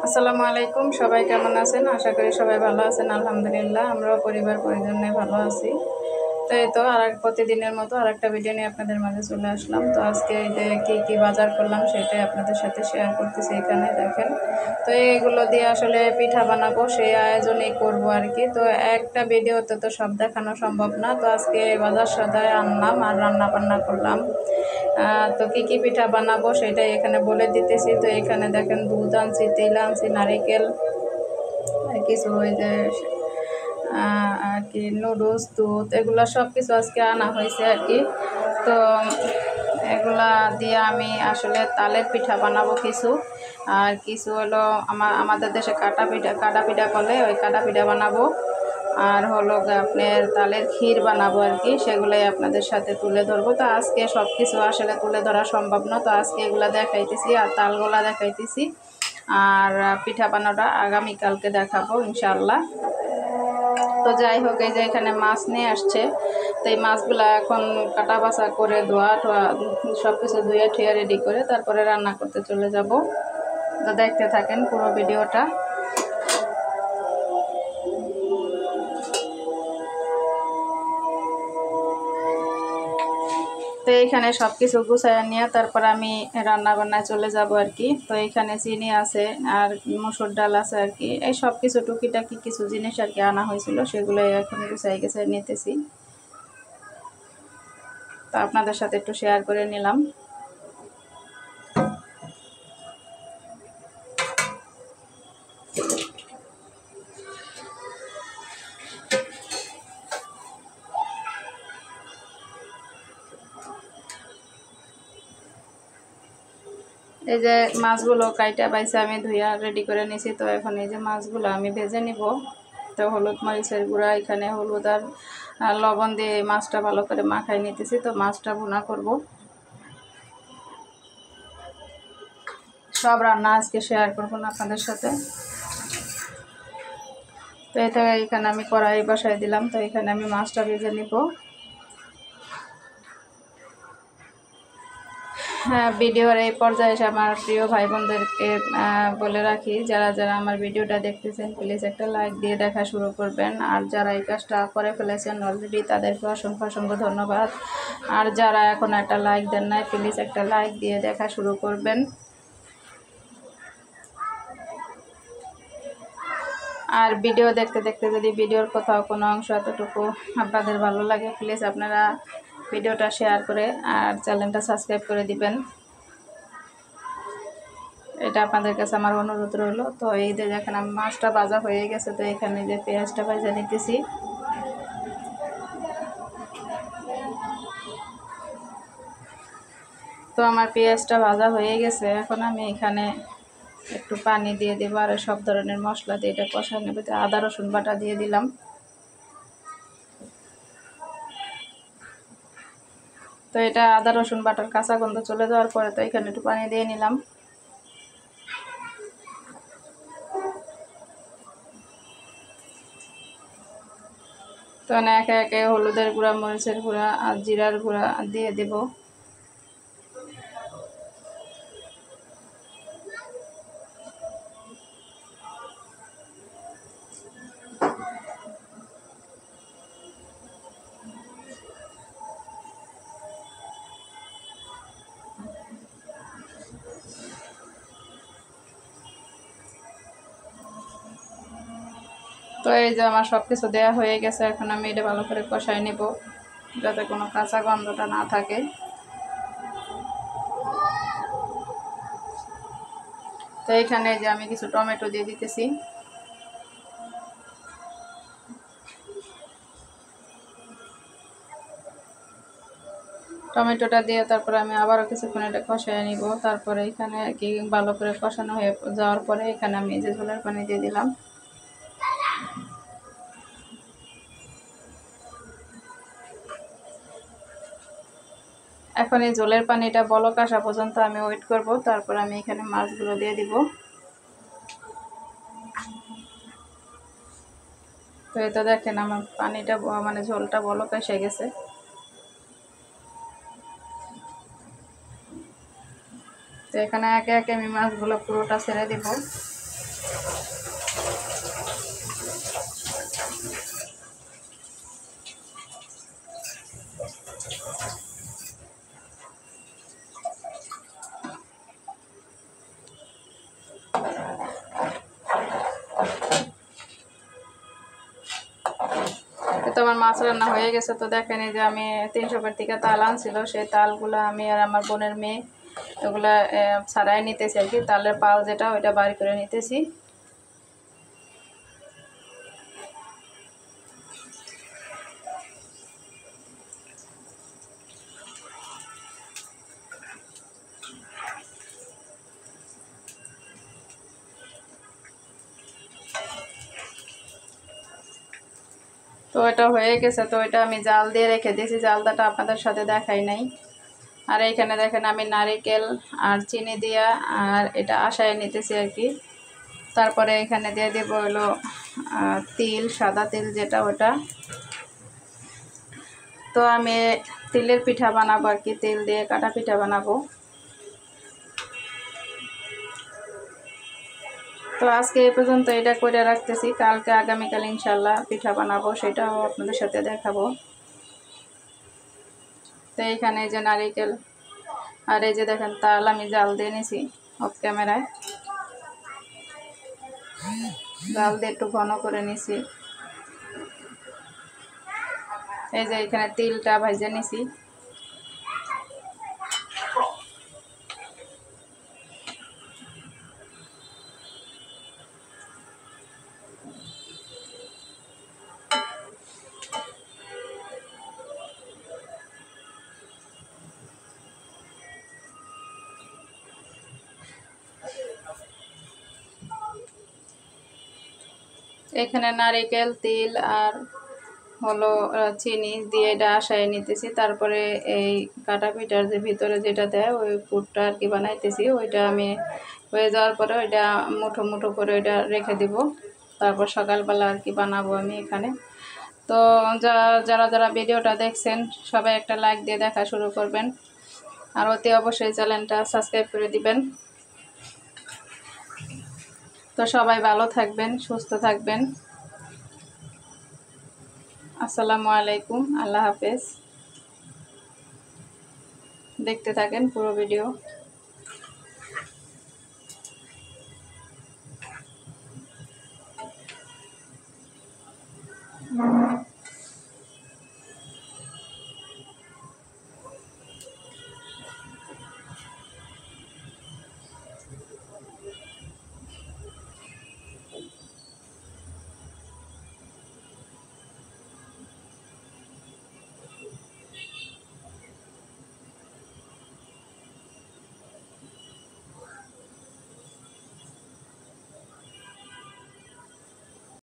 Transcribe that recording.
আসসালামু আলাইকুম। সবাই কেমন আছেন? আশা করি সবাই ভালো আছেন। আলহামদুলিল্লাহ, আমরাও পরিবার পরিজন নিয়ে ভালো আছি। তো এই তো প্রতিদিনের মতো আরেকটা ভিডিও নিয়ে আপনাদের মাঝে চলে আসলাম। তো আজকে এই যে কী বাজার করলাম সেটাই আপনাদের সাথে শেয়ার করতেছি। এখানে দেখেন, তো এইগুলো দিয়ে আসলে পিঠা বানাবো, সেই আয়োজনই করবো আর কি। তো একটা ভিডিওতে তো সব দেখানো সম্ভব না। তো আজকে বাজার সদায় আনলাম আর রান্না বান্না করলাম। তো কী পিঠা বানাবো সেটাই এখানে বলে দিতেছি। তো এখানে দেখেন দুধ আনছি, তেল আনছি, নারিকেল, কিছু ওই যে আর কি নুডলস, দুধ, এগুলো সব কিছু আজকে আনা হয়েছে আর কি। তো এগুলা দিয়ে আমি আসলে তালের পিঠা বানাবো কিছু, আর কিছু হলো আমাদের দেশে কাটা পিঠা করলে ওই কাটা পিঠা বানাবো, আর হলো আপনার তালের ক্ষীর বানাবো আর কি। সেগুলোই আপনাদের সাথে তুলে ধরবো। তো আজকে সব কিছু আসলে তুলে ধরা সম্ভব না। তো আজকে এগুলা দেখাইতেছি আর তালগোলা দেখাইতেছি, আর পিঠা বানানোটা আগামীকালকে দেখাবো ইনশাআল্লাহ। তো যাই হোক, এই যে এখানে মাছ নিয়ে আসছে। তো এই মাছগুলা এখন কাটা বাছা করে ধোয়া টোয়া সব কিছু ধুয়ে ঠুয়ে রেডি করে তারপরে রান্না করতে চলে যাব। তো দেখতে থাকেন পুরো ভিডিওটা। তো এইখানে সব কিছু গুছাইয়া নিয়ে তারপর আমি রান্না বান্নায় চলে যাব আর কি। তো এখানে চিনি আছে আর মসুর ডাল আছে আর কি। এই সব কিছু টুকিটাকি কিছু জিনিস আর কি আনা হয়েছিল, সেগুলো এখন গুছাই নিতেছি। তো আপনাদের সাথে একটু শেয়ার করে নিলাম। এই যে মাছগুলো কাইটা পাইছে আমি ধুইয়া রেডি করে নিছি। তো এখন এই যে মাছগুলো আমি ভেজে নিব। তো হলুদ মরিচের গুঁড়া, এখানে হলুদ আর লবণ দিয়ে মাছটা ভালো করে মাখাই নিতেছি। তো মাছটা ভুনা করব। সব রান্না আজকে শেয়ার করবো না আপনাদের সাথে। তো এটা এখানে আমি কড়াই বসাই দিলাম। তো এখানে আমি মাছটা ভেজে নিব। হ্যাঁ, ভিডিওর এই পর্যায়ে এসে আমার প্রিয় ভাই বোনদেরকে বলে রাখি, যারা যারা আমার ভিডিওটা দেখতেছেন প্লিজ একটা লাইক দিয়ে দেখা শুরু করবেন। আর যারা এই কাজটা করে ফেলেছেন অলরেডি তাদেরকে অসংখ্য অসংখ্য ধন্যবাদ। আর যারা এখন একটা লাইক দেন নাই প্লিজ একটা লাইক দিয়ে দেখা শুরু করবেন। আর ভিডিও দেখতে দেখতে যদি ভিডিওর কোথাও কোনো অংশ এতটুকু আপনাদের ভালো লাগে প্লিজ আপনারা ভিডিওটা শেয়ার করে আর চ্যানেলটা সাবস্ক্রাইব করে দিবেন। এটা আপনাদের কাছে আমার অনুরোধ রইল। তো এই যে দেখেন আমি মাছটা ভাজা হয়ে গেছে। তো এখানে যে পেঁয়াজটা ভাজা নিতেছি। তো আমার পেঁয়াজটা ভাজা হয়ে গেছে। এখন আমি এখানে একটু পানি দিয়ে দেবো আর সব ধরনের মশলা দিয়ে এটা কষা নেব। আদা রসুন বাটা দিয়ে দিলাম। তো এটা আদা রসুন বাটার কাঁচা গন্ধ চলে যাওয়ার পরে তো এখানে একটু পানি দিয়ে নিলাম। তো একে একে হলুদের গুঁড়া, মরিচের গুঁড়া আর জিরার গুঁড়া দিয়ে দেব। তো এই যে আমার সব কিছু দেওয়া হয়ে গেছে। এখন আমি এটা ভালো করে কষাই নেব যাতে কোনো কাঁচা গন্ধটা না থাকে। তো এখানে যে আমি কিছু টমেটো দিয়ে দিতেছি। টমেটোটা দিয়ে তারপরে আমি আবারও কিছুক্ষণ এটা কষাই নিব। তারপরে এখানে আর কি ভালো করে কষানো হয়ে যাওয়ার পরে এখানে আমি যে ঝোলের পানি দিয়ে দিলাম। এখন এই ঝোলের পানিটা বলক আসা পর্যন্ত আমি ওয়েট করব। তারপর আমি এখানে মাছগুলো দিয়ে দিব। তো এটা দেখেন আমার পানিটা মানে ঝোলটা বলক এসে গেছে। তো এখানে একে একে আমি মাছগুলো পুরোটা ছেড়ে দিব। তো আমার মাছ রান্না হয়ে গেছে। তো দেখেন এই যে আমি 300 থেকে তাল আনছিল, সেই তালগুলো আমি আর আমার বোনের মেয়ে ওগুলা ছাড়াই নিতেছি আর কি। তালের পাল যেটা ওইটা বাড়ি করে নিতেছি। তো এটা হয়ে গেছে। তো এটা আমি জাল দিয়ে রেখে দিয়েছি, জালদাটা আপনাদের সাথে দেখাই নাই। আর এইখানে দেখেন আমি নারিকেল আর চিনি দিয়া আর এটা আশায় নিতেছি আর কি। তারপরে এখানে দিয়ে দেব হলো তিল, সাদা তিল যেটা ওটা। তো আমি তিলের পিঠা বানাবো আর কি, তেল দিয়ে কাটা পিঠা বানাবো। তো আজকে এই পর্যন্ত এটা করে রাখতেছি, কালকে আগামীকাল ইনশাল্লাহ পিঠা বানাবো, সেটাও আপনাদের সাথে দেখাবো। তো এইখানে যে নারিকেল আর এই যে দেখেন তাল আমি জাল দিয়ে নিছি অফ ক্যামেরায়, জাল দিয়ে একটু ঘন করে নিছি। এই যে এখানে তিলটা ভাজে নিছি। এখানে নারিকেল, তিল আর হলো চিনি দিয়ে এটা আশায় নিতেছি। তারপরে এই কাটা পিঠার যে ভিতরে যেটা দেয় ওই পুরটা আর কি বানাইতেছি, ওইটা আমি হয়ে যাওয়ার পরে ওইটা মুঠো মুঠো করে ওইটা রেখে দিব। তারপর সকালবেলা আর কি বানাবো আমি এখানে। তো যারা যারা ভিডিওটা দেখছেন সবাই একটা লাইক দিয়ে দেখা শুরু করবেন, আর অতি অবশ্যই চ্যানেলটা সাবস্ক্রাইব করে দিবেন। তো সবাই ভালো থাকবেন, সুস্থ থাকবেন। আসসালামু আলাইকুম, আল্লাহ হাফেজ। দেখতে থাকেন পুরো ভিডিও।